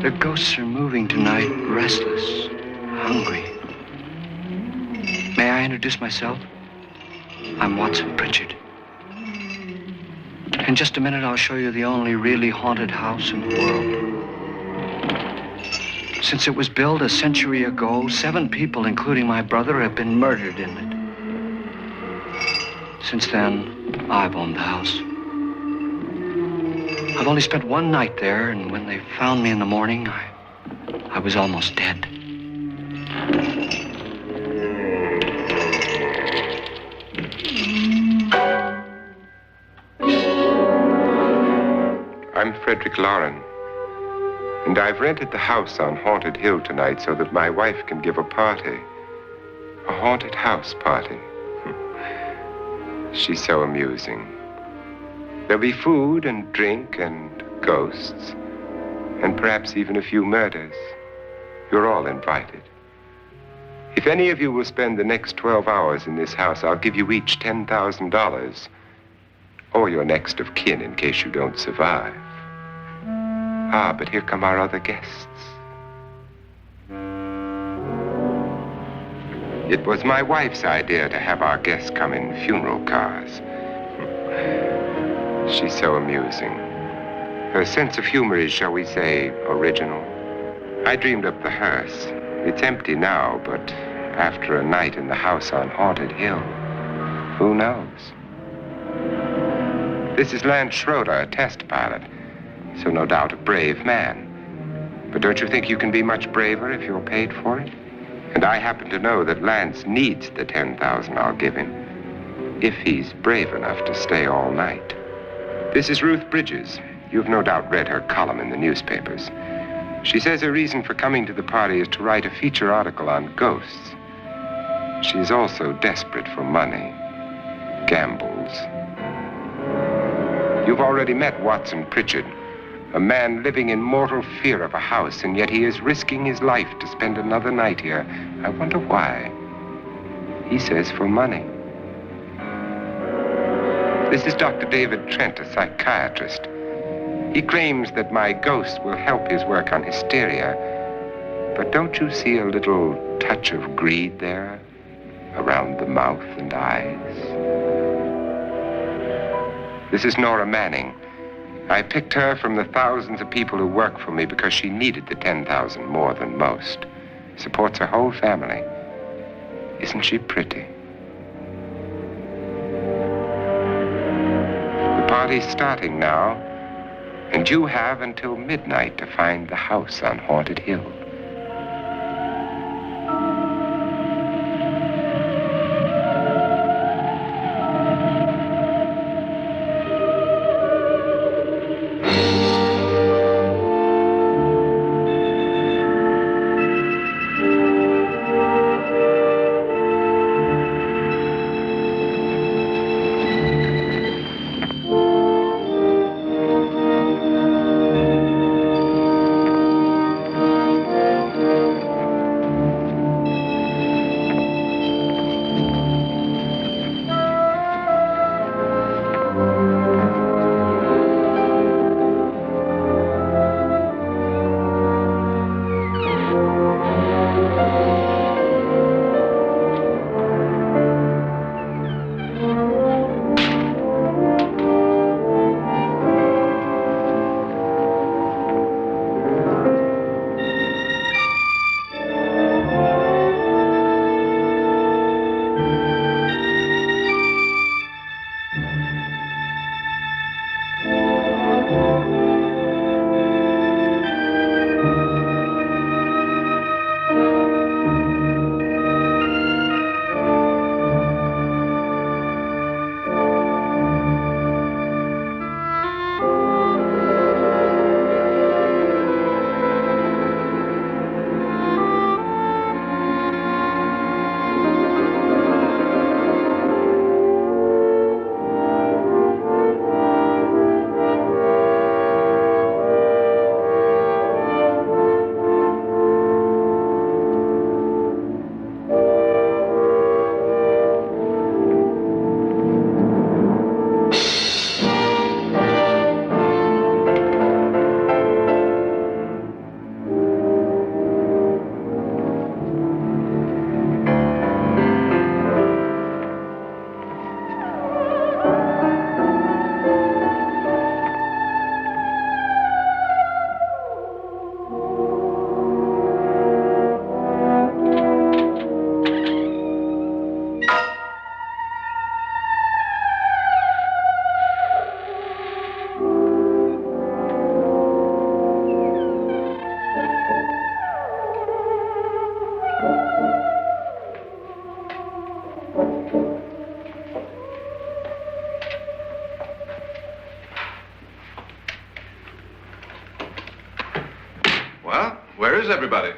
The ghosts are moving tonight, restless, hungry. May I introduce myself? I'm Watson Pritchard. In just a minute, I'll show you the only really haunted house in the world. Since it was built a century ago, 7 people, including my brother, have been murdered in it. Since then, I've owned the house. I've only spent one night there, and when they found me in the morning, I was almost dead. I'm Fredrick Loren, and I've rented the house on Haunted Hill tonight so that my wife can give a party. A haunted house party. She's so amusing. There'll be food and drink and ghosts, and perhaps even a few murders. You're all invited. If any of you will spend the next 12 hours in this house, I'll give you each $10,000, or your next of kin in case you don't survive. Ah, but here come our other guests. It was my wife's idea to have our guests come in funeral cars. She's so amusing. Her sense of humor is, shall we say, original. I dreamed up the hearse. It's empty now, but after a night in the house on Haunted Hill, who knows? This is Lance Schroeder, a test pilot, so no doubt a brave man. But don't you think you can be much braver if you're paid for it? And I happen to know that Lance needs the $10,000 I'll give him, if he's brave enough to stay all night. This is Ruth Bridges. You've no doubt read her column in the newspapers. She says her reason for coming to the party is to write a feature article on ghosts. She's also desperate for money, gambles. You've already met Watson Pritchard, a man living in mortal fear of a house, and yet he is risking his life to spend another night here. I wonder why. He says for money. This is Dr. David Trent, a psychiatrist. He claims that my ghost will help his work on hysteria. But don't you see a little touch of greed there, around the mouth and eyes? This is Nora Manning. I picked her from the thousands of people who work for me because she needed the $10,000 more than most. Supports her whole family. Isn't she pretty? The party's starting now, and you have until midnight to find the house on Haunted Hill. Well, where is everybody?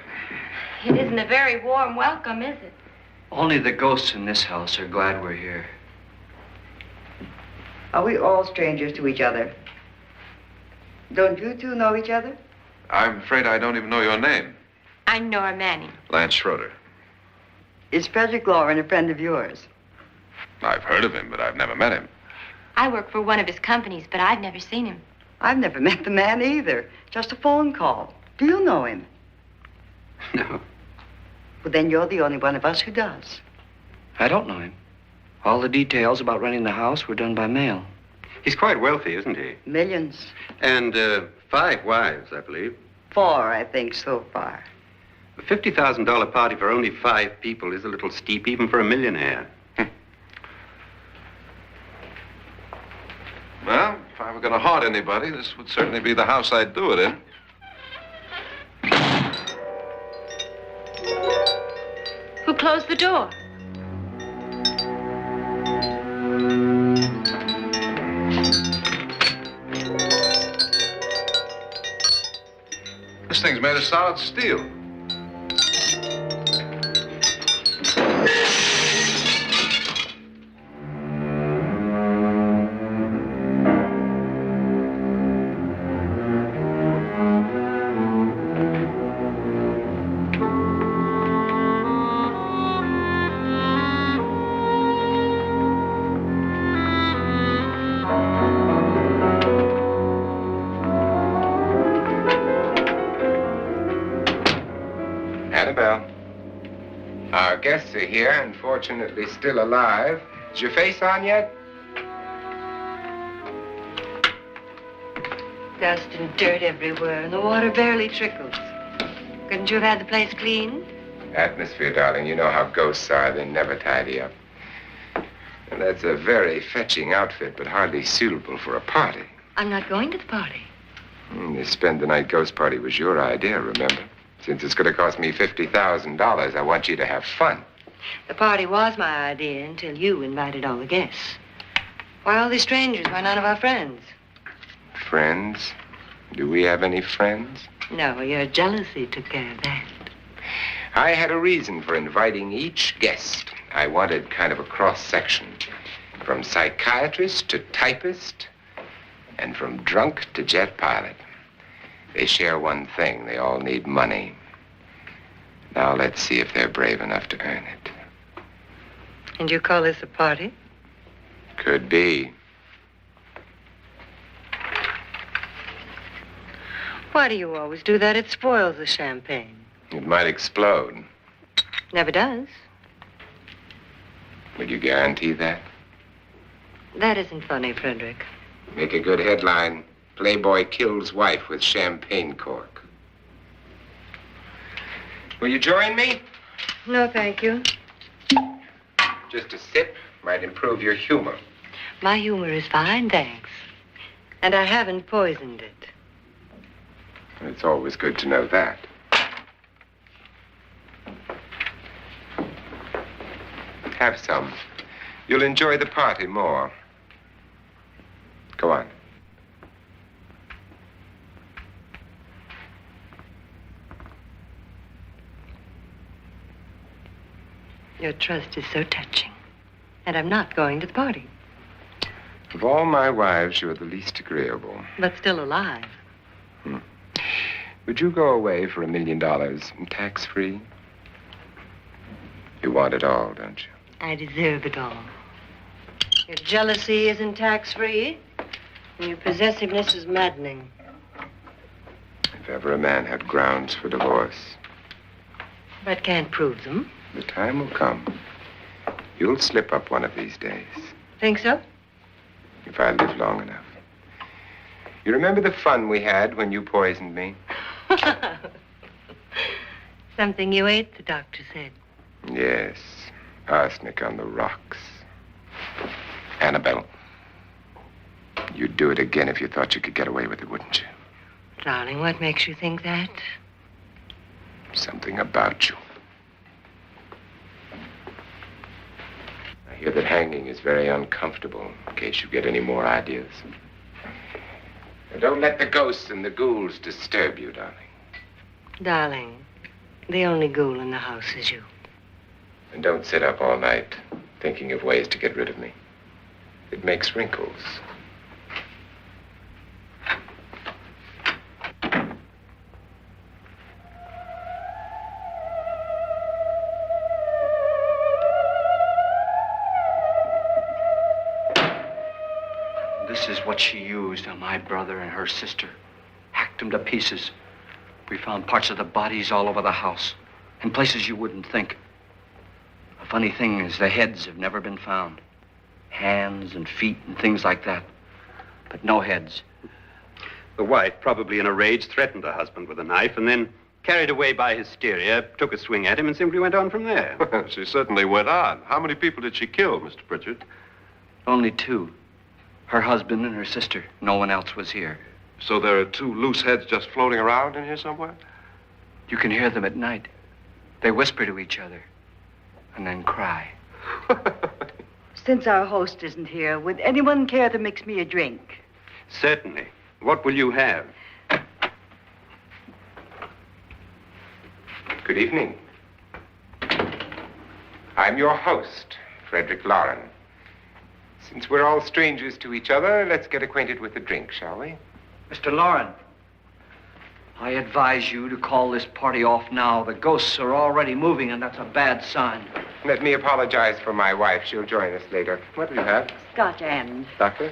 It isn't a very warm welcome, is it? Only the ghosts in this house are glad we're here. Are we all strangers to each other? Don't you two know each other? I'm afraid I don't even know your name. I'm Nora Manning. Lance Schroeder. Is Fredrick Loren a friend of yours? I've heard of him, but I've never met him. I work for one of his companies, but I've never seen him. I've never met the man either. Just a phone call. Do you know him? No, Well, then you're the only one of us who does. I don't know him. All the details about running the house were done by mail. He's quite wealthy, isn't he? Millions. And 5 wives, I believe. 4, I think, so far. A $50,000 party for only 5 people is a little steep, even for a millionaire. Well, if I were going to haunt anybody, this would certainly be the house I'd do it in. Who closed the door? This thing's made of solid steel. Annabelle, our guests are here, unfortunately still alive. Is your face on yet? Dust and dirt everywhere, and the water barely trickles. Couldn't you have had the place cleaned? Atmosphere, darling. You know how ghosts are. They never tidy up. And that's a very fetching outfit, but hardly suitable for a party. I'm not going to the party. The spend-the-night ghost party was your idea, remember? Since it's going to cost me $50,000, I want you to have fun. The party was my idea until you invited all the guests. Why all these strangers? Why none of our friends? Friends? Do we have any friends? No, your jealousy took care of that. I had a reason for inviting each guest. I wanted kind of a cross-section. From psychiatrist to typist, and from drunk to jet pilot. They share one thing. They all need money. Now let's see if they're brave enough to earn it. And you call this a party? Could be. Why do you always do that? It spoils the champagne. It might explode. Never does. Would you guarantee that? That isn't funny, Fredrick. Make a good headline. Playboy kills wife with champagne cork. Will you join me? No, thank you. Just a sip might improve your humor. My humor is fine, thanks. And I haven't poisoned it. It's always good to know that. Have some. You'll enjoy the party more. Go on. Your trust is so touching. And I'm not going to the party. Of all my wives, you're the least agreeable. But still alive. Would you go away for $1 million and tax-free? You want it all, don't you? I deserve it all. Your jealousy isn't tax-free, and your possessiveness is maddening. If ever a man had grounds for divorce, But can't prove them. the time will come. You'll slip up one of these days, Think so? if I live long enough. You remember the fun we had when you poisoned me? Something you ate, the doctor said. Yes, arsenic on the rocks. Annabelle, you'd do it again if you thought you could get away with it, wouldn't you? Darling, what makes you think that? Something about you. I hear that hanging is very uncomfortable, in case you get any more ideas. Now, don't let the ghosts and the ghouls disturb you, darling. Darling, the only ghoul in the house is you. And don't sit up all night thinking of ways to get rid of me. It makes wrinkles. This is what she used on my brother and her sister. Hacked them to pieces. We found parts of the bodies all over the house, in places you wouldn't think. The funny thing is the heads have never been found. Hands and feet and things like that. But no heads. The wife, probably in a rage, threatened her husband with a knife and then, carried away by hysteria, took a swing at him and simply went on from there. She certainly went on. How many people did she kill, Mr. Pritchard? Only two. Her husband and her sister. No one else was here. So there are two loose heads just floating around in here somewhere? You can hear them at night. They whisper to each other and then cry. Since our host isn't here, would anyone care to mix me a drink? Certainly. What will you have? Good evening. I'm your host, Fredrick Loren. Since we're all strangers to each other, let's get acquainted with a drink, shall we? Mr. Loren, I advise you to call this party off now. The ghosts are already moving, and that's a bad sign. Let me apologize for my wife. She'll join us later. What do you have? Scotch and. Doctor?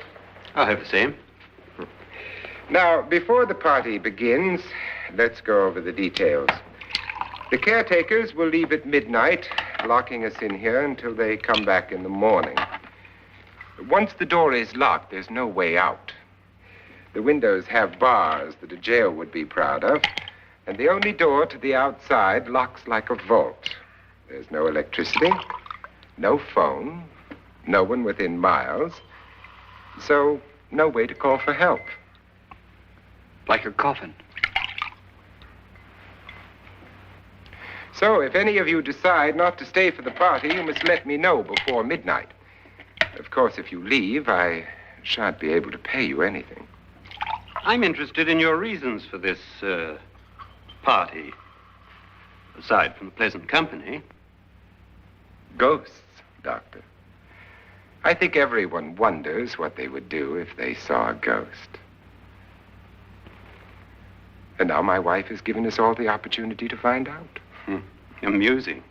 I'll have the same. Now, before the party begins, let's go over the details. The caretakers will leave at midnight, locking us in here until they come back in the morning. Once the door is locked, there's no way out. The windows have bars that a jail would be proud of, and the only door to the outside locks like a vault. There's no electricity, no phone, no one within miles, so no way to call for help. Like a coffin. So if any of you decide not to stay for the party, you must let me know before midnight. Of course, if you leave, I shan't be able to pay you anything. I'm interested in your reasons for this, party. Aside from the pleasant company. Ghosts, Doctor. I think everyone wonders what they would do if they saw a ghost. And now my wife has given us all the opportunity to find out. Amusing.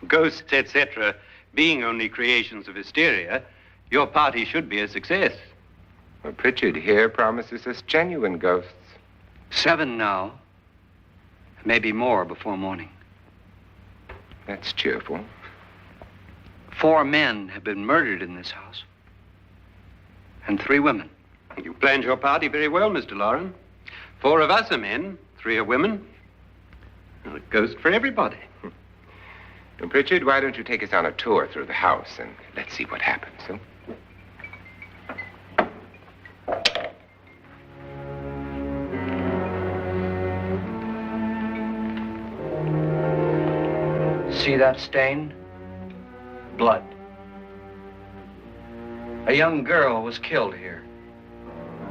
Ghosts, etc., being only creations of hysteria, your party should be a success. Well, Pritchard here promises us genuine ghosts. 7 now. Maybe more before morning. That's cheerful. 4 men have been murdered in this house. And 3 women. You planned your party very well, Mr. Loren. 4 of us are men, 3 are women. Well, a ghost for everybody. And Pritchard, why don't you take us on a tour through the house and let's see what happens, huh? See that stain? Blood. A young girl was killed here.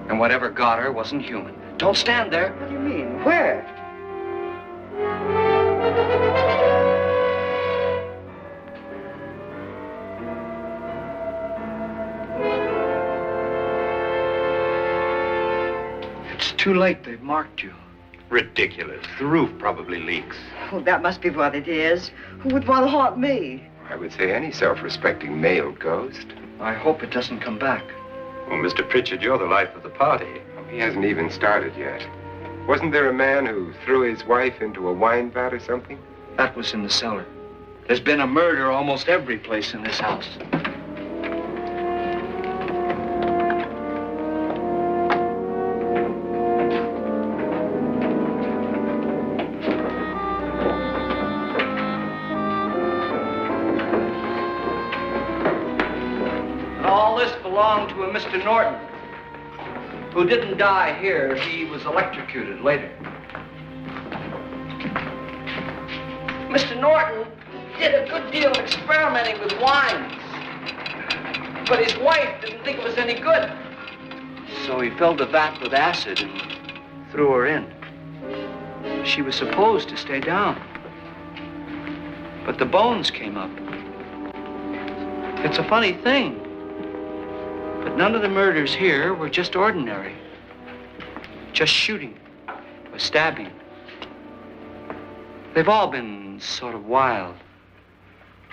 And whatever got her wasn't human. Don't stand there. What do you mean? Where? It's too late. They've marked you. Ridiculous. The roof probably leaks. Oh, that must be what it is. Who would want to haunt me? I would say any self-respecting male ghost. I hope it doesn't come back. Well, Mr. Pritchard, you're the life of the party. He hasn't even started yet. Wasn't there a man who threw his wife into a wine vat or something? That was in the cellar. There's been a murder almost every place in this house. And all this belonged to a Mr. Norton, who didn't die here. He was electrocuted later. Mr. Norton did a good deal of experimenting with wines, but his wife didn't think it was any good. So he filled the vat with acid and threw her in. She was supposed to stay down. But the bones came up. It's a funny thing, but none of the murders here were just ordinary. Just shooting or stabbing. They've all been sort of wild,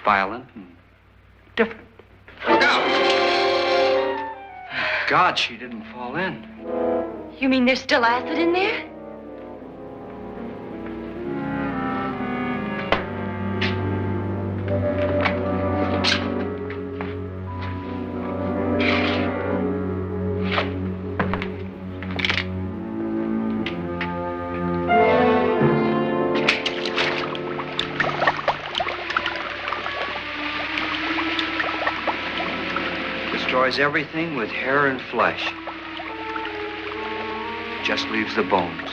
violent, and different. Look out! Thank God she didn't fall in. You mean there's still acid in there? Destroys everything with hair and flesh. Just leaves the bones.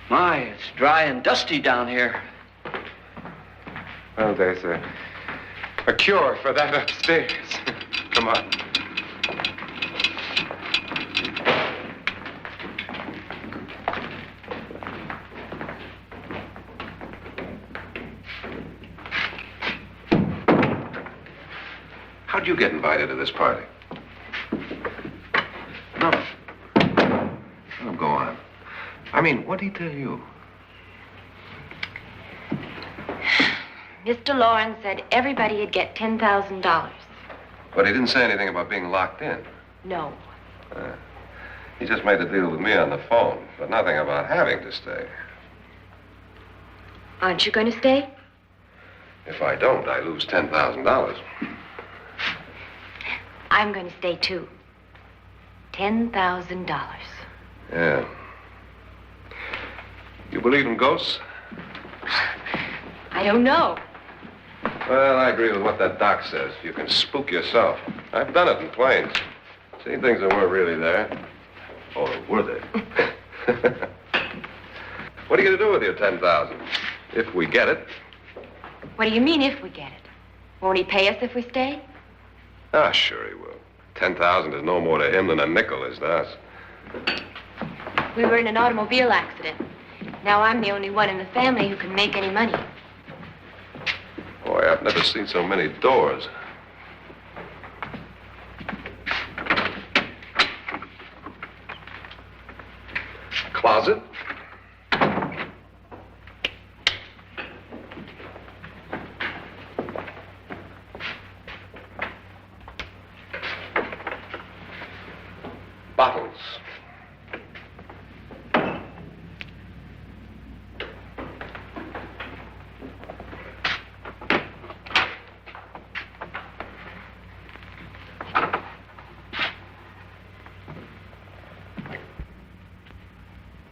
My, it's dry and dusty down here. Well, there's a cure for that upstairs. Come on. How'd you get invited to this party? No. Oh, go on. I mean, what'd he tell you? Mr. Loren said everybody'd get $10,000. But he didn't say anything about being locked in. No. He just made the deal with me on the phone, but nothing about having to stay. Aren't you going to stay? If I don't, I lose $10,000. I'm going to stay too. $10,000. Yeah. You believe in ghosts? I don't know. Well, I agree with what that doc says. You can spook yourself. I've done it in planes. Seen things that weren't really there. Or were they? What are you going to do with your $10,000? If we get it. What do you mean, if we get it? Won't he pay us if we stay? Ah, sure he will. 10,000 is no more to him than a nickel is to us. We were in an automobile accident. Now I'm the only one in the family who can make any money. Boy, I've never seen so many doors. Closet. Bottles.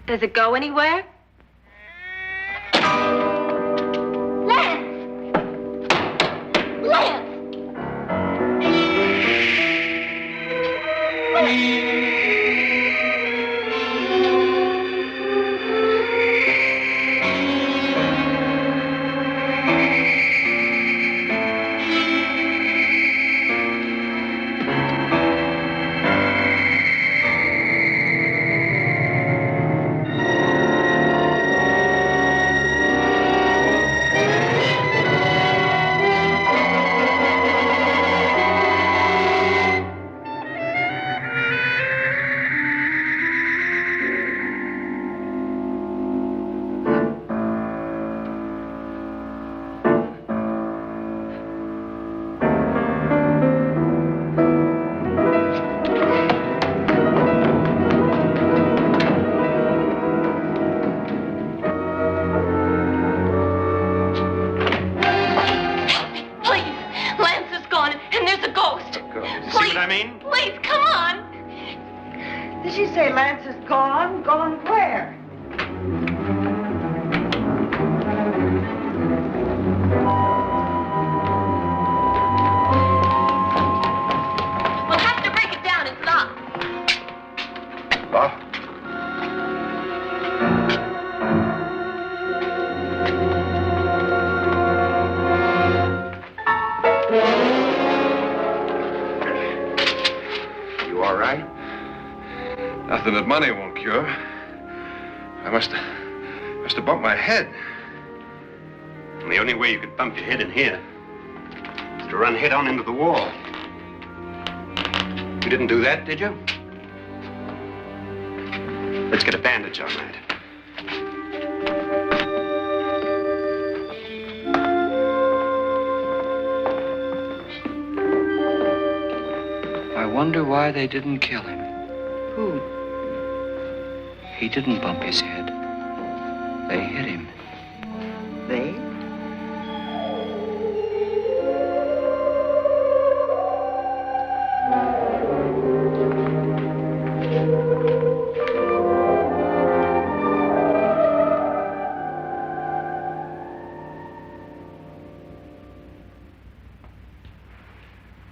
Does it go anywhere? Lance! Lance! Did she say Lance is gone? Gone where? We'll have to break it down. It's locked. Locked? Nothing that money won't cure. I must have bumped my head. And the only way you could bump your head in here is to run head on into the wall. You didn't do that, did you? Let's get a bandage on that. I wonder why they didn't kill him. Who? He didn't bump his head. They hit him. They?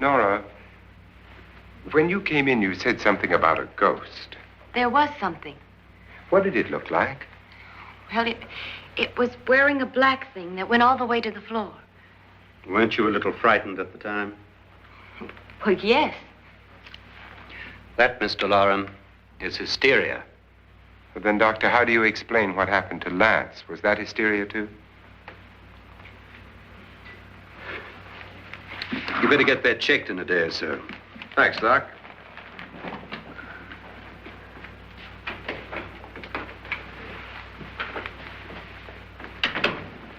Nora, when you came in, you said something about a ghost. There was something. What did it look like? Well, it was wearing a black thing that went all the way to the floor. Weren't you a little frightened at the time? Well, yes. That, Mr. Loren, is hysteria. Well, then, Doctor, how do you explain what happened to Lance? Was that hysteria, too? You better get that checked in a day or so. Thanks, Doc.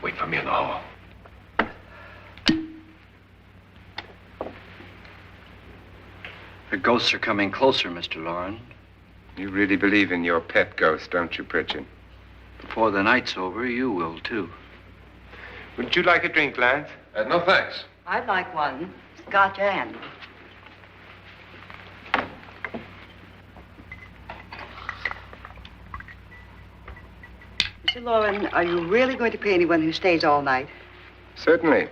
Wait for me in the hall. The ghosts are coming closer, Mr. Loren. You really believe in your pet ghost, don't you, Pritchard? Before the night's over, you will, too. Would you like a drink, Lance? No, thanks. I'd like one. Scotch and. Mr. Loren, are you really going to pay anyone who stays all night? Certainly.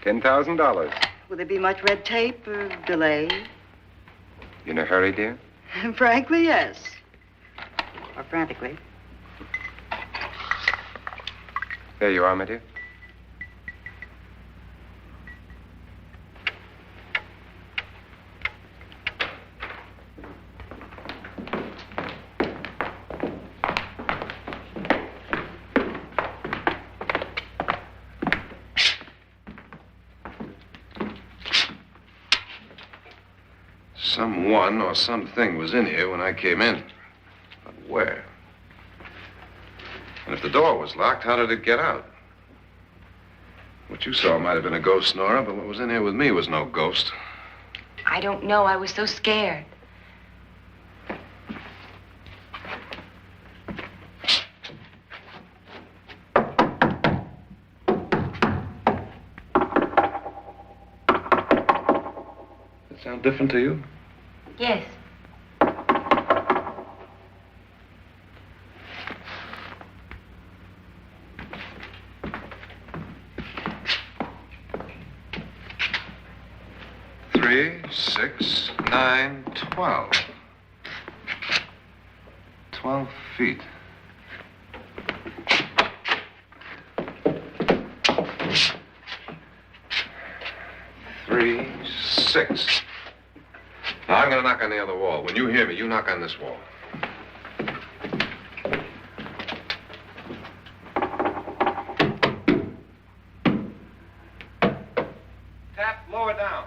$10,000. Will there be much red tape or delay? You in a hurry, dear? Frankly, yes. Or frantically. There you are, my dear. Someone or something was in here when I came in. But where? And if the door was locked, how did it get out? What you saw might have been a ghost, Nora, but what was in here with me was no ghost. I don't know. I was so scared. Does it sound different to you? Yes. Three, 6, 9, 12. 12 feet. Three, 6. Now, I'm going to knock on the other wall. When you hear me, you knock on this wall. Tap lower down.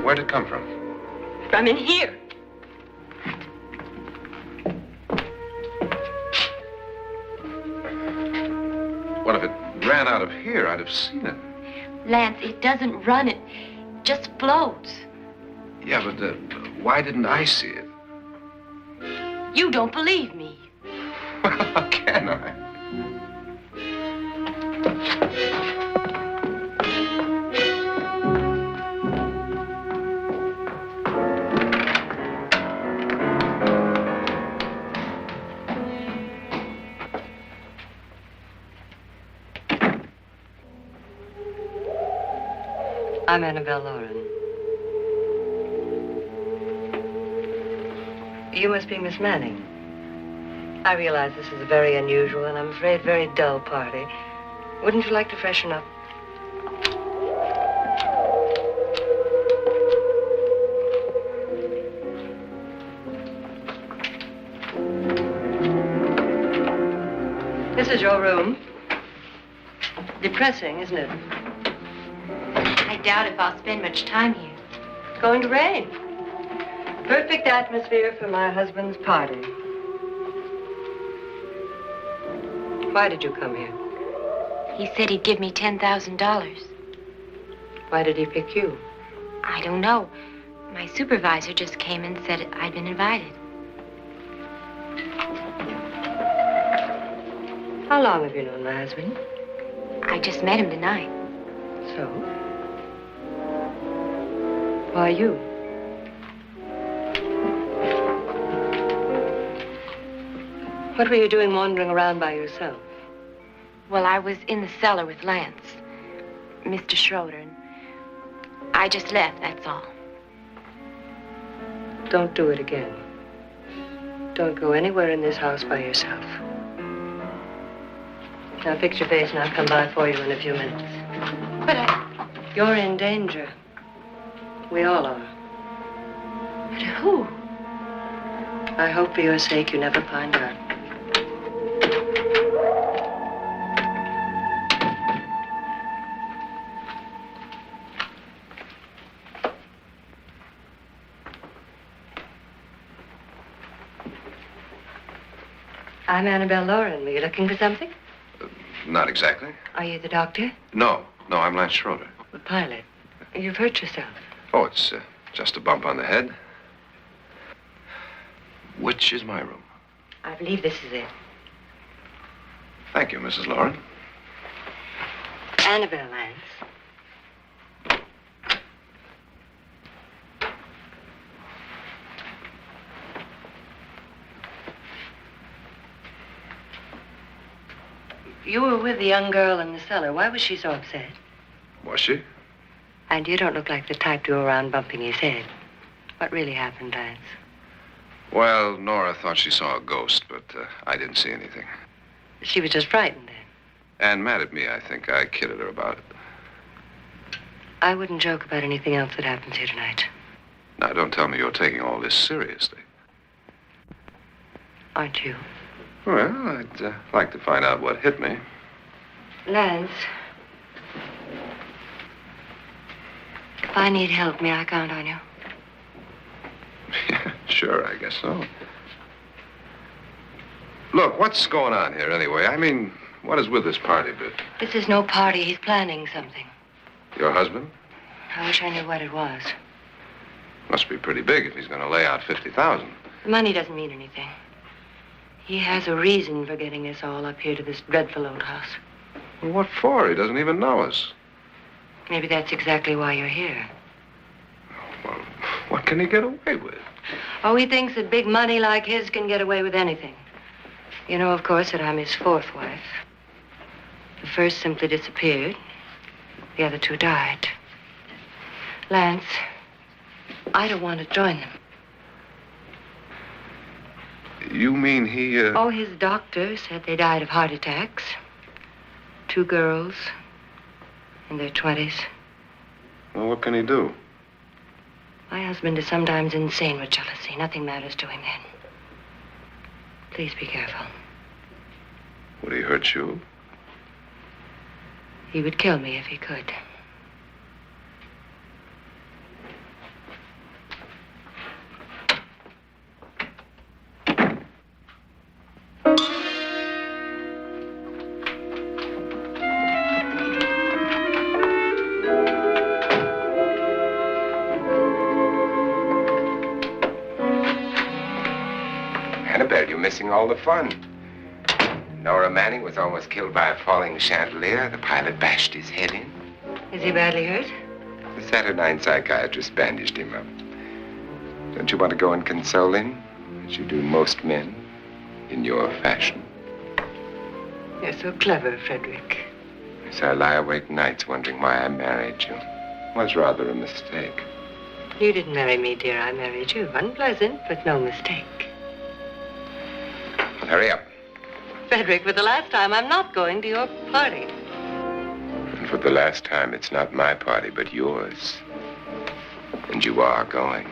Where'd it come from? From in here. What if it ran out of here? I'd have seen it. Lance, it doesn't run. It just floats. Yeah, but why didn't I see it? You don't believe me. How can I? I'm Annabelle Loren. You must be Miss Manning. I realize this is a very unusual and I'm afraid very dull party. Wouldn't you like to freshen up? This is your room. Depressing, isn't it? I doubt if I'll spend much time here. It's going to rain. Perfect atmosphere for my husband's party. Why did you come here? He said he'd give me $10,000. Why did he pick you? I don't know. My supervisor just came and said I'd been invited. How long have you known my husband? I just met him tonight. So? Why you? What were you doing wandering around by yourself? Well, I was in the cellar with Lance, Mr. Schroeder, and I just left, that's all. Don't do it again. Don't go anywhere in this house by yourself. Now fix your face and I'll come by for you in a few minutes. But You're in danger. We all are. But who? I hope for your sake you never find out. I'm Annabelle Loren. Were you looking for something? Not exactly. Are you the doctor? No, I'm Lance Schroeder. The pilot. You've hurt yourself. Oh, it's just a bump on the head. Which is my room? I believe this is it. Thank you, Mrs. Loren. Annabelle, Lance. You were with the young girl in the cellar. Why was she so upset? Was she? And you don't look like the type to go around bumping his head. What really happened, Lance? Well, Nora thought she saw a ghost, but I didn't see anything. She was just frightened then. And mad at me, I think. I kidded her about it. I wouldn't joke about anything else that happens here tonight. Now, don't tell me you're taking all this seriously. Aren't you? Well, I'd like to find out what hit me. Lance. If I need help, may I count on you? Yeah, sure, I guess so. Look, what's going on here anyway? I mean, what is with this party bit? This is no party. He's planning something. Your husband? I wish I knew what it was. Must be pretty big if he's going to lay out 50,000. The money doesn't mean anything. He has a reason for getting us all up here to this dreadful old house. Well, what for? He doesn't even know us. Maybe that's exactly why you're here. Well, what can he get away with? Oh, he thinks that big money like his can get away with anything. You know, of course, that I'm his fourth wife. The first simply disappeared. The other two died. Lance, I don't want to join them. You mean he, Oh, his doctor said they died of heart attacks. 2 girls in their 20s. Well, what can he do? My husband is sometimes insane with jealousy. Nothing matters to him then. Please be careful. Would he hurt you? He would kill me if he could. Annabelle, you're missing all the fun. Nora Manning was almost killed by a falling chandelier. The pilot bashed his head in. Is he badly hurt? The Saturnine psychiatrist bandaged him up. Don't you want to go and console him, as you do most men, in your fashion? You're so clever, Fredrick. So I lie awake nights wondering why I married you. was rather a mistake. You didn't marry me, dear. I married you. Unpleasant, but no mistake. Hurry up. Fredrick, for the last time, I'm not going to your party. And for the last time, it's not my party, but yours. And you are going.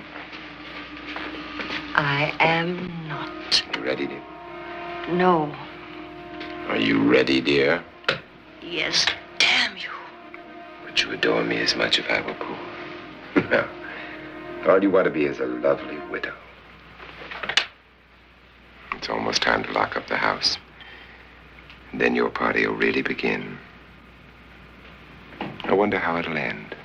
I am not. You ready, dear? No. Are you ready, dear? Yes, damn you. Would you adore me as much if I were poor? No. All you want to be is a lovely widow. It's almost time to lock up the house. And then your party will really begin. I wonder how it'll end.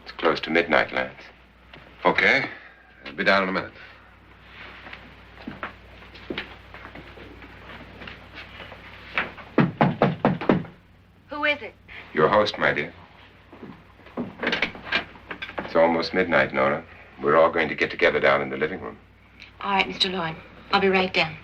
It's close to midnight, Lance. Okay. I'll be down in a minute. Who is it? Your host, my dear. It's almost midnight, Nora. We're all going to get together down in the living room. All right, Mr. Loren. I'll be right down.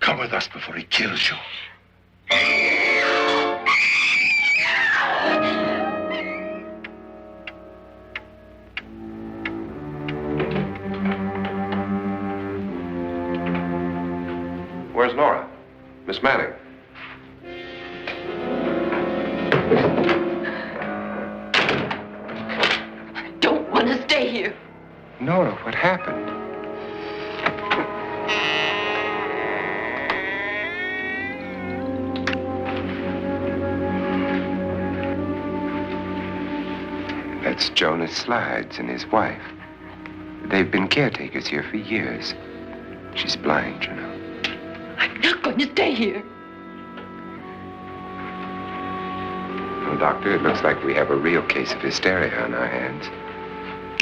Come with us before he kills you. Where's Nora? Miss Manning. I don't want to stay here. Nora, what happened? That's Jonas Slides and his wife. They've been caretakers here for years. She's blind, you know. I'm not going to stay here. Well, Doctor, it looks like we have a real case of hysteria on our hands.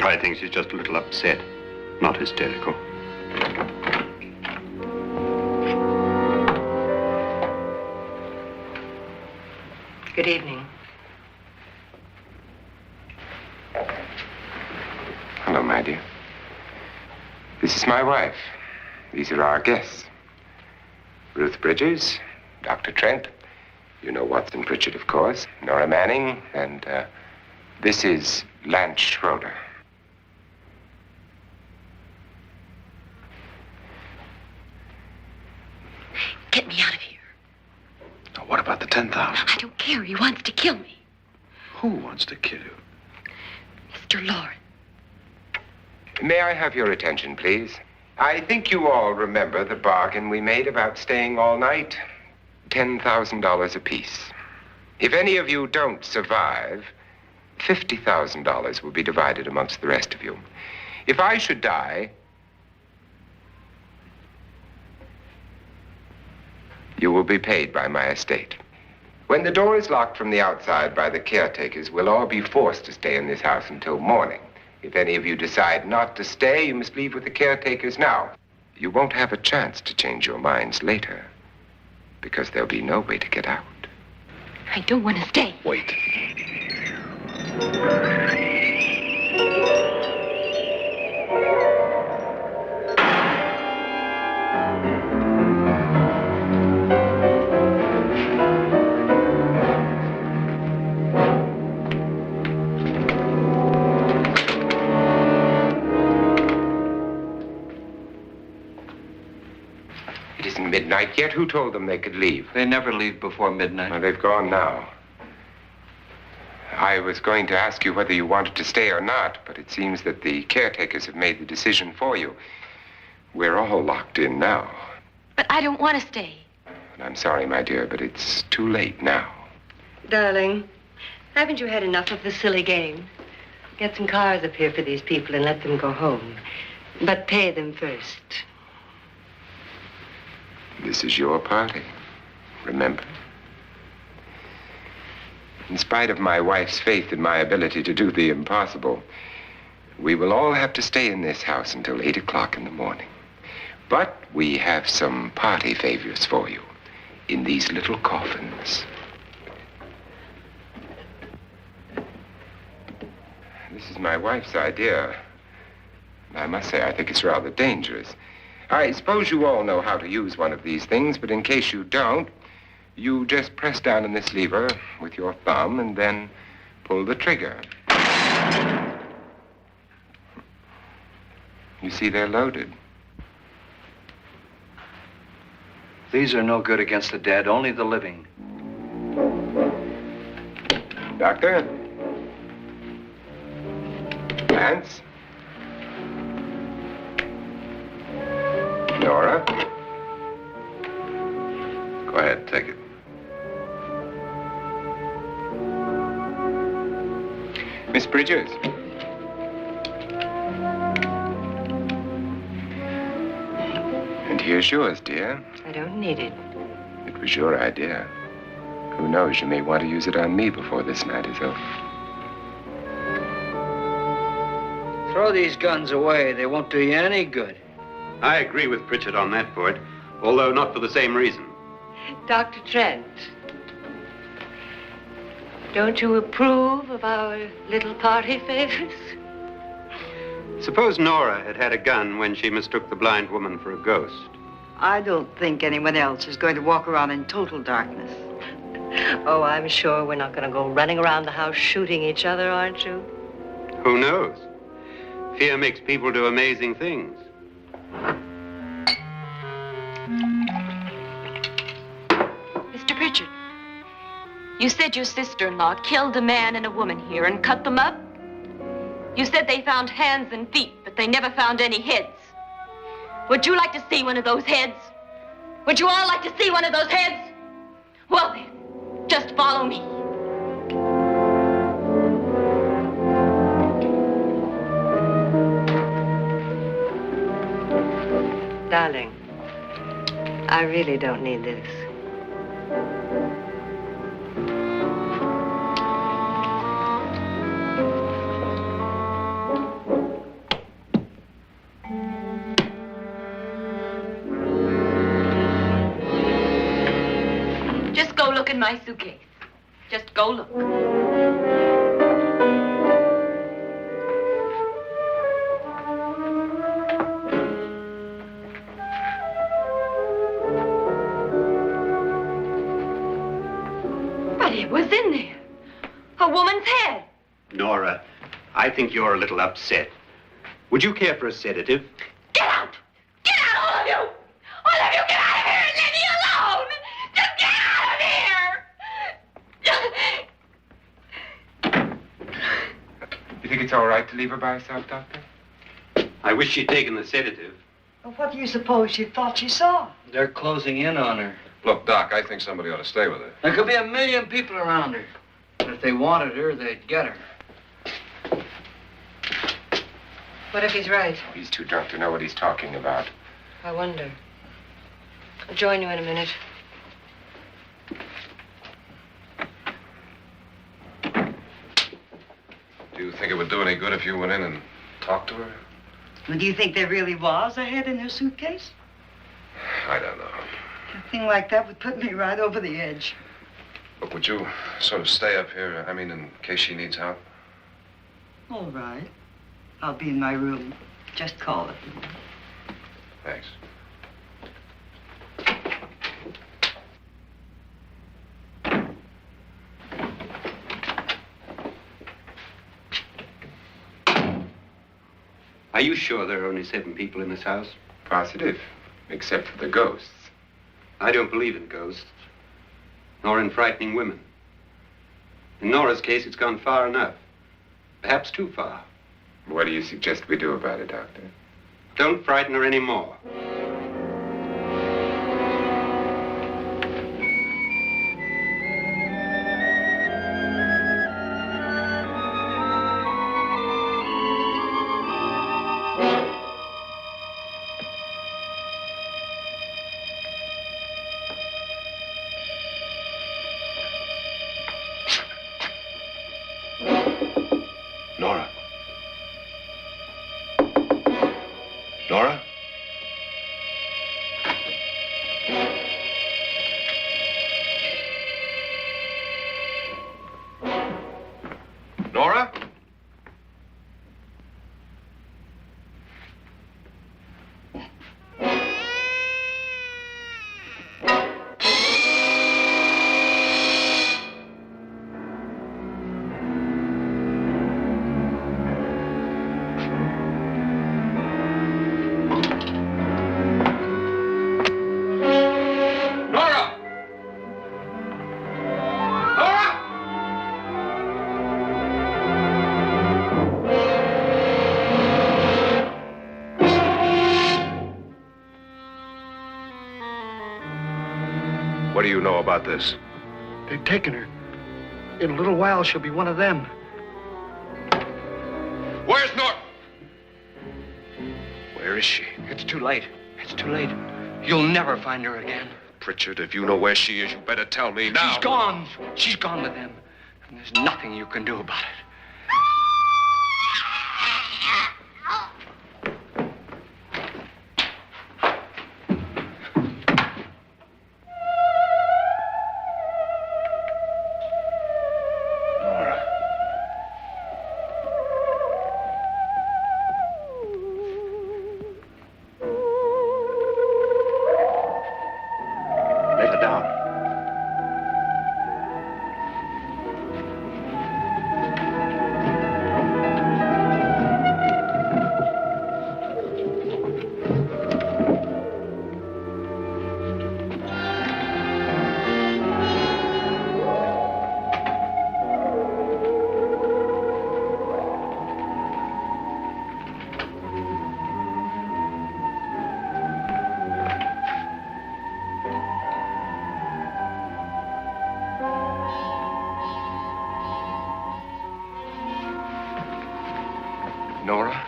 I think she's just a little upset, not hysterical. Good evening. Hello, my dear. This is my wife. These are our guests. Ruth Bridges, Dr. Trent. You know Watson Pritchard, of course. Nora Manning, and this is Lance Schroeder. Get me out of here. Now, what about the 10,000? I don't care. He wants to kill me. Who wants to kill you? Mr. Loren. May I have your attention, please? I think you all remember the bargain we made about staying all night. $10,000 apiece. If any of you don't survive, $50,000 will be divided amongst the rest of you. If I should die, you will be paid by my estate. When the door is locked from the outside by the caretakers, we'll all be forced to stay in this house until morning. If any of you decide not to stay, you must leave with the caretakers now. You won't have a chance to change your minds later, because there'll be no way to get out. I don't want to stay. Wait. isn't midnight yet. Who told them they could leave? They never leave before midnight. Well, they've gone now. I was going to ask you whether you wanted to stay or not, but it seems that the caretakers have made the decision for you. We're all locked in now. But I don't want to stay. And I'm sorry, my dear, but it's too late now. Darling, haven't you had enough of the silly game? Get some cars up here for these people and let them go home. But pay them first. This is your party, remember? In spite of my wife's faith in my ability to do the impossible, we will all have to stay in this house until 8 o'clock in the morning. But we have some party favors for you in these little coffins. This is my wife's idea. I must say, I think it's rather dangerous. I suppose you all know how to use one of these things, but in case you don't, you just press down on this lever with your thumb and then pull the trigger. You see, they're loaded. These are no good against the dead, only the living. Doctor? Lance? Nora? Go ahead, take it. Miss Bridges? And here's yours, dear. I don't need it. It was your idea. Who knows, you may want to use it on me before this night is over. Throw these guns away. They won't do you any good. I agree with Pritchard on that point, although not for the same reason. Dr. Trent, don't you approve of our little party favors? Suppose Nora had had a gun when she mistook the blind woman for a ghost. I don't think anyone else is going to walk around in total darkness. Oh, I'm sure we're not going to go running around the house shooting each other, aren't you? Who knows? Fear makes people do amazing things. Mr. Pritchard, you said your sister-in-law killed a man and a woman here and cut them up? You said they found hands and feet, but they never found any heads. Would you like to see one of those heads? Would you all like to see one of those heads? Well then, just follow me. Darling, I really don't need this. Just go look in my suitcase. Just go look. But it was in there. A woman's head. Nora, I think you're a little upset. Would you care for a sedative? Get out! Get out, all of you! All of you, get out of here and leave me alone! Just get out of here! You think it's all right to leave her by herself, Doctor? I wish she'd taken the sedative. Well, what do you suppose she thought she saw? They're closing in on her. Look, Doc, I think somebody ought to stay with her. There could be 1 million people around her. But if they wanted her, they'd get her. What if he's right? He's too drunk to know what he's talking about. I wonder. I'll join you in a minute. Do you think it would do any good if you went in and talked to her? Well, do you think there really was a head in her suitcase? I don't know. A thing like that would put me right over the edge. Look, would you sort of stay up here, I mean, in case she needs help? All right. I'll be in my room. Just call it. Thanks. Are you sure there are only 7 people in this house? Positive, except for the ghosts. I don't believe in ghosts, nor in frightening women. In Nora's case, it's gone far enough. Perhaps too far. What do you suggest we do about it, Doctor? Don't frighten her anymore. Nora? Nora? Nora? What do you know about this? They've taken her. In a little while, she'll be one of them. Where's Nora? Where is she? It's too late. It's too late. You'll never find her again. Pritchard, if you know where she is, you better tell me now. She's gone. She's gone with them. And there's nothing you can do about it. Let her down. Nora?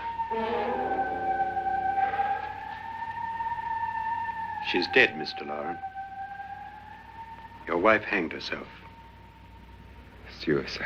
She's dead, Mr. Loren. Your wife hanged herself. Suicide.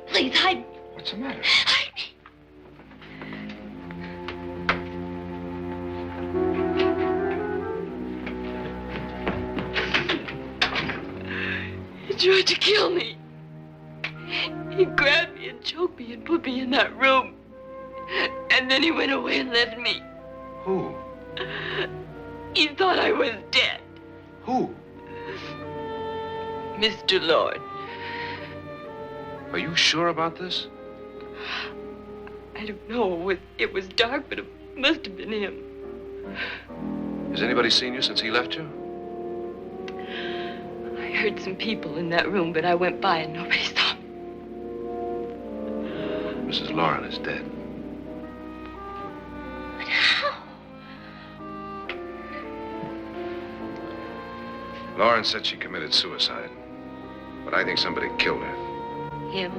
Please, hide me. What's the matter? Hide me. He tried to kill me. He grabbed me and choked me and put me in that room. And then he went away and left me. Who? He thought I was dead. Who? Mr. Lord. Are you sure about this? I don't know. It was dark, but it must have been him. Has anybody seen you since he left you? I heard some people in that room, but I went by and nobody saw me. Mrs. Loren is dead. But how? Loren said she committed suicide, but I think somebody killed her. Him?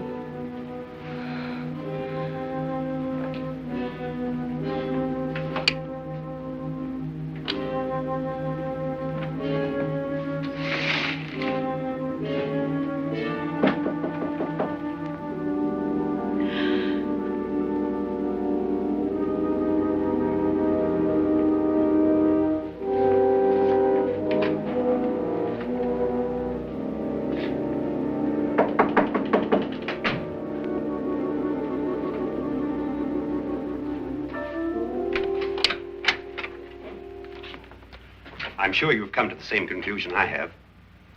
I'm sure you've come to the same conclusion I have.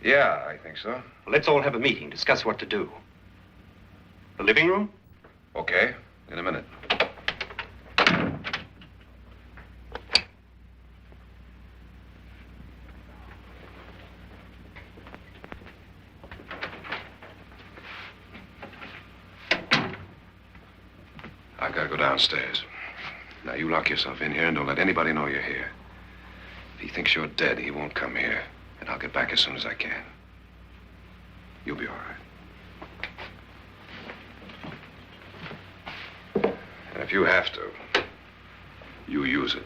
Yeah, I think so. Well, let's all have a meeting, discuss what to do. The living room? Okay, in a minute. I've got to go downstairs. Now, you lock yourself in here and don't let anybody know you're here. If he thinks you're dead, he won't come here. And I'll get back as soon as I can. You'll be all right. And if you have to, you use it.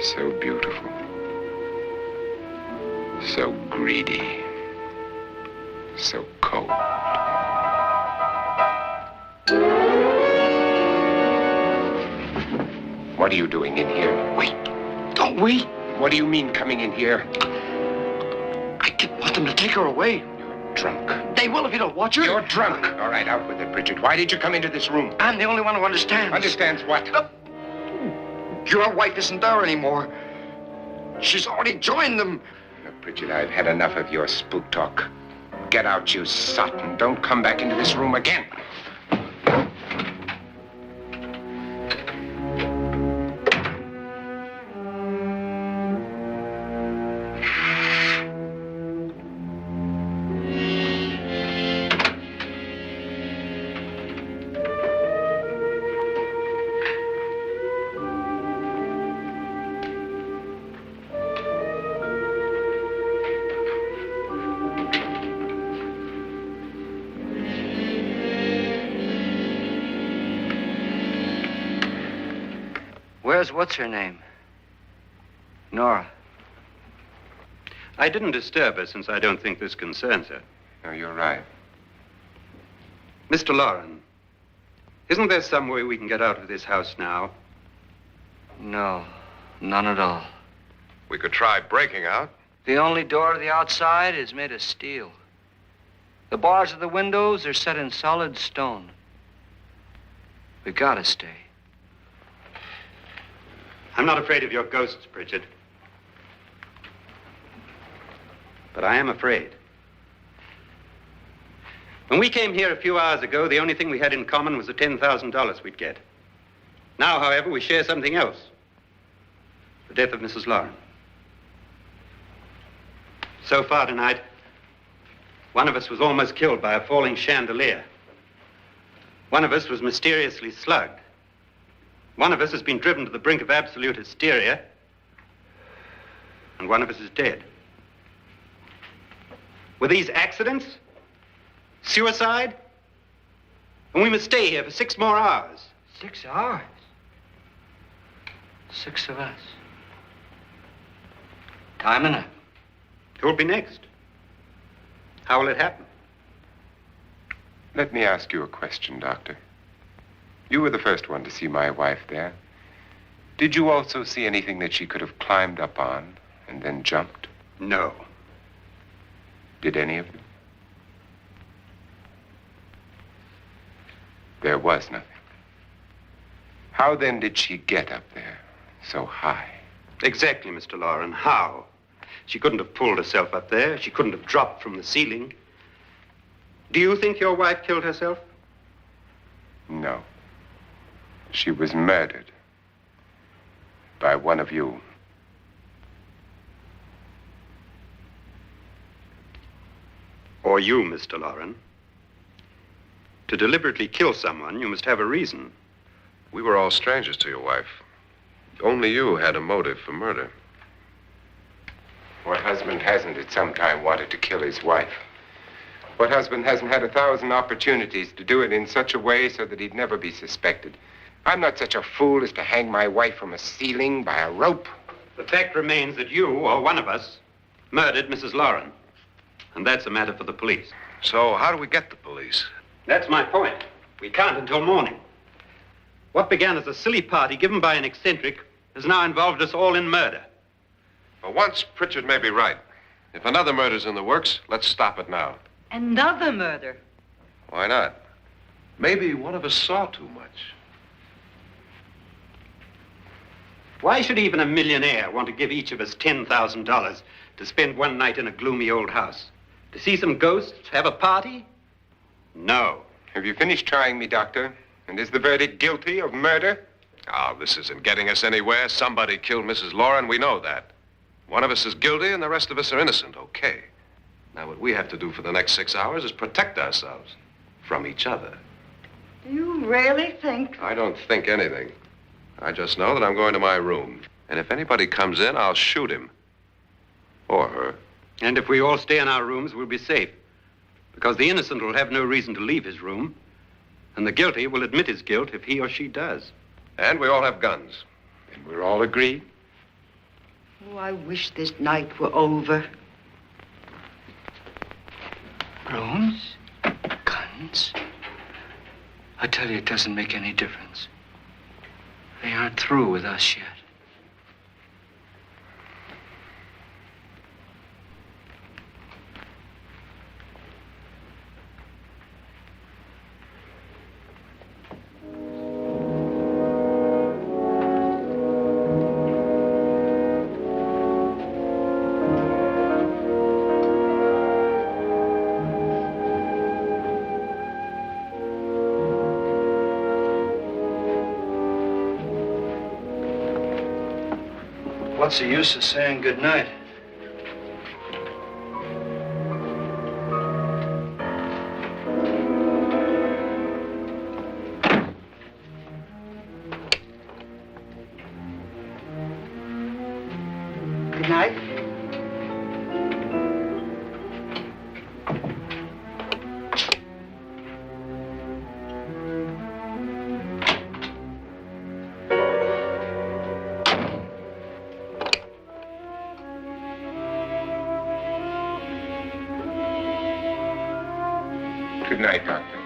So beautiful. So greedy. So cold. What are you doing in here? Wait. Don't wait. What do you mean coming in here? I didn't want them to take her away. You're drunk. They will if you don't watch her. You're drunk. All right, out with it, Bridget. Why did you come into this room? I'm the only one who understands. Understands what? Your wife isn't there anymore. She's already joined them. Look, Bridget, I've had enough of your spook talk. Get out, you sot, and don't come back into this room again. Where's what's-her-name? Nora. I didn't disturb her since I don't think this concerns her. No, you're right. Mr. Loren, isn't there some way we can get out of this house now? No, none at all. We could try breaking out. The only door to the outside is made of steel. The bars of the windows are set in solid stone. We gotta stay. I'm not afraid of your ghosts, Bridget. But I am afraid. When we came here a few hours ago, the only thing we had in common was the $10,000 we'd get. Now, however, we share something else. The death of Mrs. Loren. So far tonight, one of us was almost killed by a falling chandelier. One of us was mysteriously slugged. One of us has been driven to the brink of absolute hysteria, and one of us is dead. Were these accidents? Suicide? And we must stay here for 6 more hours. 6 hours? 6 of us. Time enough. Who'll be next? How will it happen? Let me ask you a question, Doctor. You were the first one to see my wife there. Did you also see anything that she could have climbed up on and then jumped? No. Did any of you? There was nothing. How then did she get up there so high? Exactly, Mr. Loren. How? She couldn't have pulled herself up there. She couldn't have dropped from the ceiling. Do you think your wife killed herself? No. She was murdered by one of you. Or you, Mr. Loren. To deliberately kill someone, you must have a reason. We were all strangers to your wife. Only you had a motive for murder. What husband hasn't at some time wanted to kill his wife? What husband hasn't had 1,000 opportunities to do it in such a way so that he'd never be suspected? I'm not such a fool as to hang my wife from a ceiling by a rope. The fact remains that you, or one of us, murdered Mrs. Loren. And that's a matter for the police. So how do we get the police? That's my point. We can't until morning. What began as a silly party given by an eccentric has now involved us all in murder. For once, Pritchard may be right. If another murder's in the works, let's stop it now. Another murder? Why not? Maybe one of us saw too much. Why should even a millionaire want to give each of us $10,000 to spend one night in a gloomy old house? To see some ghosts, have a party? No. Have you finished trying me, Doctor? And is the verdict guilty of murder? Oh, this isn't getting us anywhere. Somebody killed Mrs. Loren. We know that. One of us is guilty and the rest of us are innocent, okay. Now, what we have to do for the next 6 hours is protect ourselves from each other. Do you really think? I don't think anything. I just know that I'm going to my room. And if anybody comes in, I'll shoot him. Or her. And if we all stay in our rooms, we'll be safe. Because the innocent will have no reason to leave his room. And the guilty will admit his guilt if he or she does. And we all have guns. And we're all agreed? Oh, I wish this night were over. Rooms? Guns? I tell you, it doesn't make any difference. They aren't through with us yet. What's the use of saying goodnight? Good night. Good night, Doctor.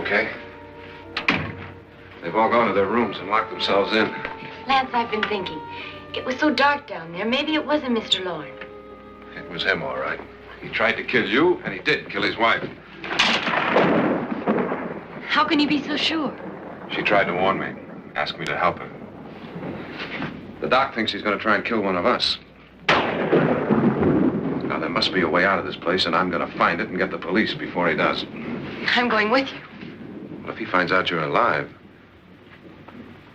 okay? They've all gone to their rooms and locked themselves in. Lance, I've been thinking. It was so dark down there. Maybe it wasn't Mr. Loren. It was him, all right. He tried to kill you, and he did kill his wife. How can you be so sure? She tried to warn me, asked me to help her. The doc thinks he's going to try and kill one of us. Now, there must be a way out of this place, and I'm going to find it and get the police before he does. I'm going with you. Well, if he finds out you're alive...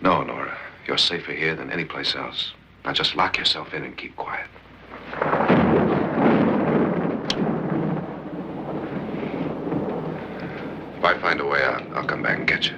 No, Nora. You're safer here than any place else. Now, just lock yourself in and keep quiet. If I find a way out, I'll come back and get you.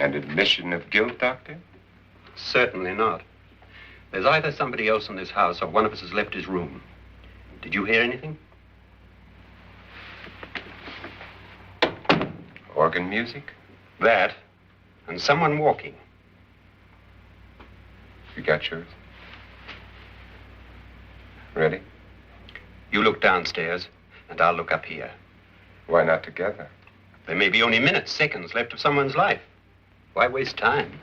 An admission of guilt, Doctor? Certainly not. There's either somebody else in this house or one of us has left his room. Did you hear anything? Organ music? That, and someone walking. You got yours? Ready? You look downstairs, and I'll look up here. Why not together? There may be only minutes, seconds left of someone's life. Why waste time?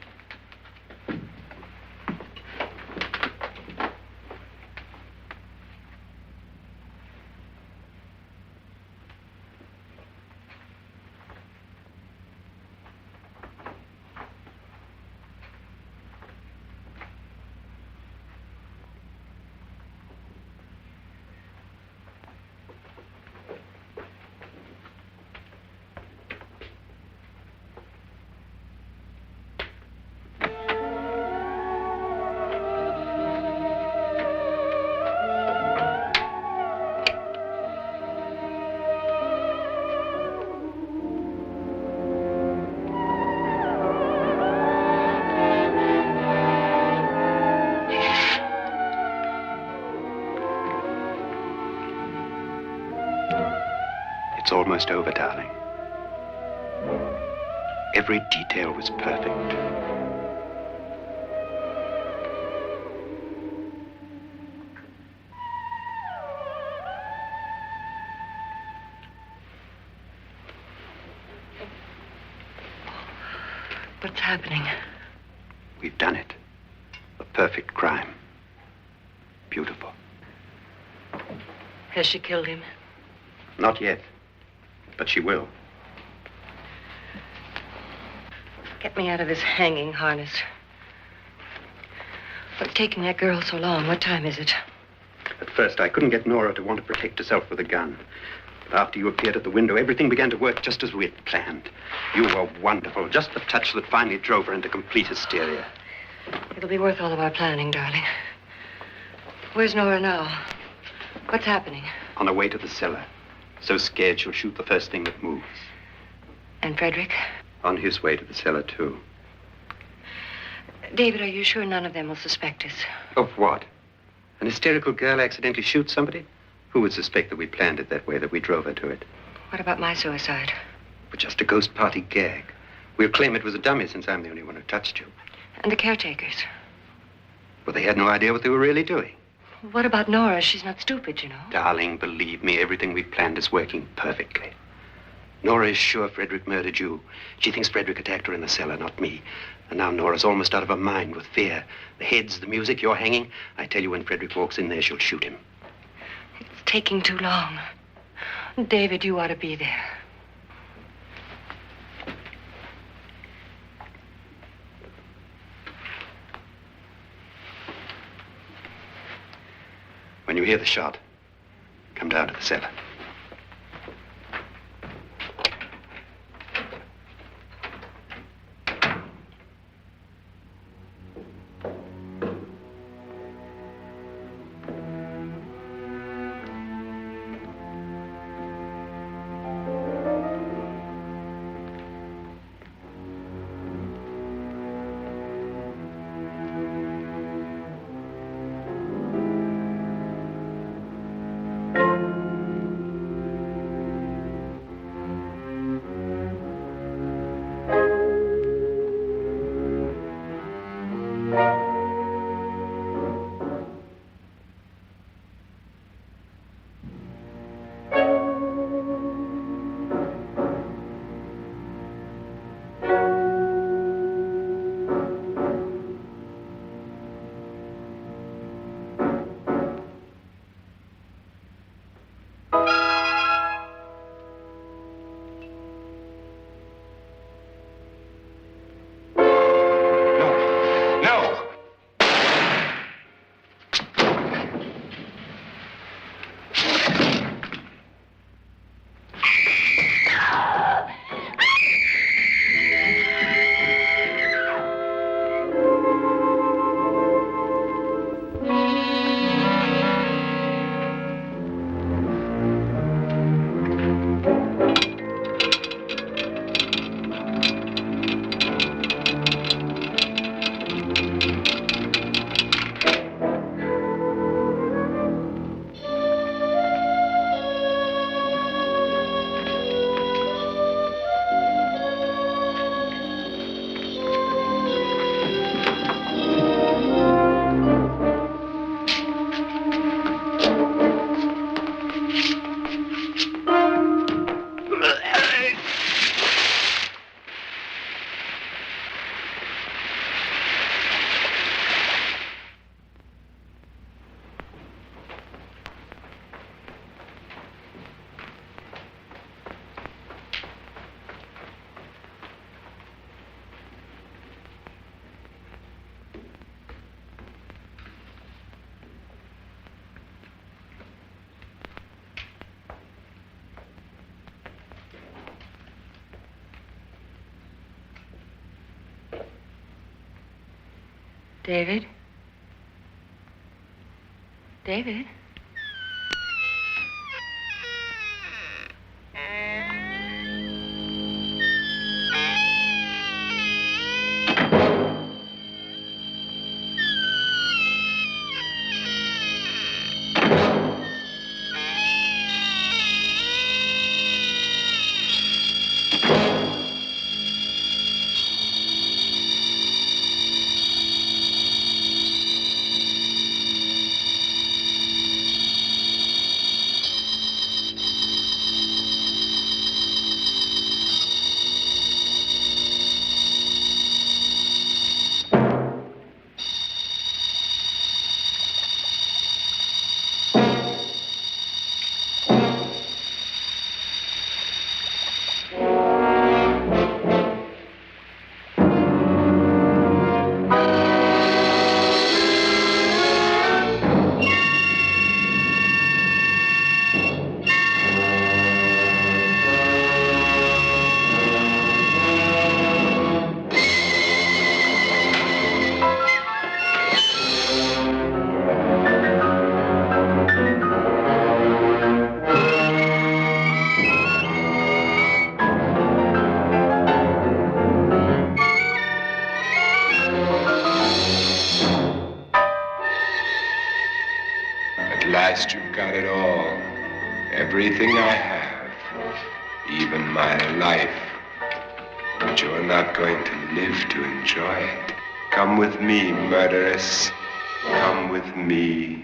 It's almost over, darling. Every detail was perfect. What's happening? We've done it. A perfect crime. Beautiful. Has she killed him? Not yet, but she will. Get me out of this hanging harness. What's taking that girl so long? What time is it? At first, I couldn't get Nora to want to protect herself with a gun. But after you appeared at the window, everything began to work just as we had planned. You were wonderful. Just the touch that finally drove her into complete hysteria. It'll be worth all of our planning, darling. Where's Nora now? What's happening? On her way to the cellar. So scared she'll shoot the first thing that moves. And Fredrick? On his way to the cellar, too. David, are you sure none of them will suspect us? Of what? An hysterical girl accidentally shoots somebody? Who would suspect that we planned it that way, that we drove her to it? What about my suicide? But just a ghost party gag. We'll claim it was a dummy since I'm the only one who touched you. And the caretakers? Well, they had no idea what they were really doing. What about Nora? She's not stupid, you know. Darling, believe me, everything we planned is working perfectly. Nora is sure Fredrick murdered you. She thinks Fredrick attacked her in the cellar, not me. And now Nora's almost out of her mind with fear. The heads, the music, you're hanging. I tell you, when Fredrick walks in there, she'll shoot him. It's taking too long. David, you ought to be there. When you hear the shot, come down to the cellar. David? David? At last you've got it all. Everything I have. Even my life. But you're not going to live to enjoy it. Come with me, murderess. Come with me.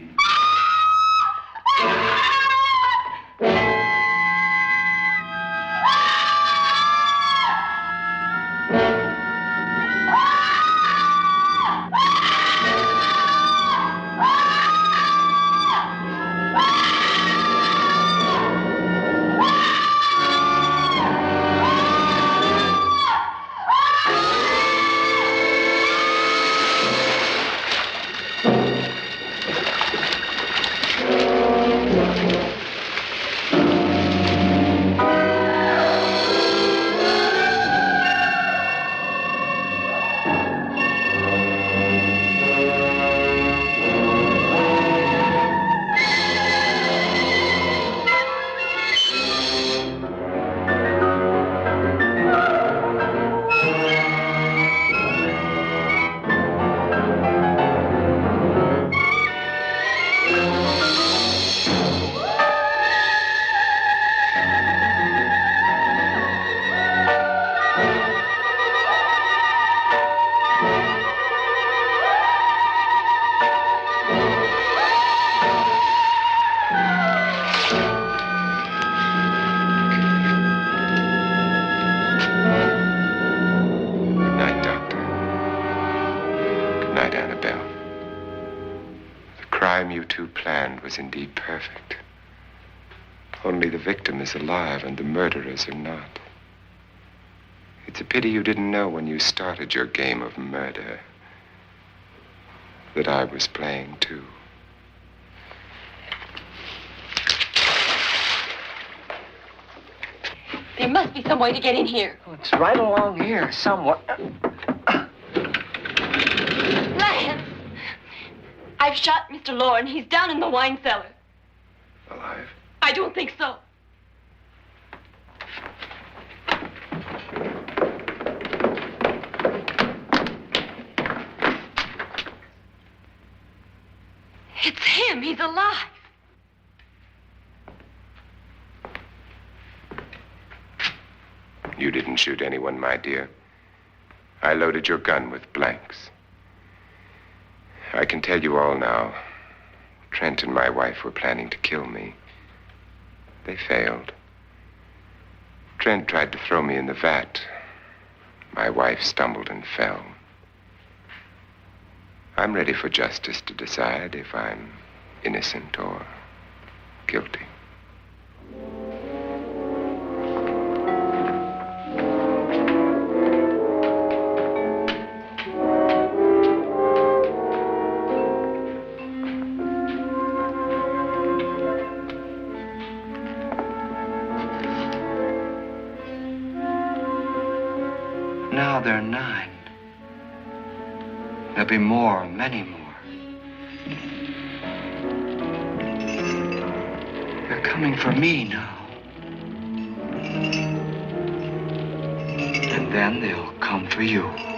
Annabelle. The crime you two planned was indeed perfect. Only the victim is alive and the murderers are not. It's a pity you didn't know when you started your game of murder that I was playing too. There must be some way to get in here. Oh, it's right along here, somewhere. Lance! I've shot Mr. Loren. He's down in the wine cellar. Alive? I don't think so. It's him. He's alive. You didn't shoot anyone, my dear. I loaded your gun with blanks. I can tell you all now. Trent and my wife were planning to kill me. They failed. Trent tried to throw me in the vat. My wife stumbled and fell. I'm ready for justice to decide if I'm innocent or guilty. Now they're 9. There'll be more, many more. They're coming for me now. And then they'll come for you.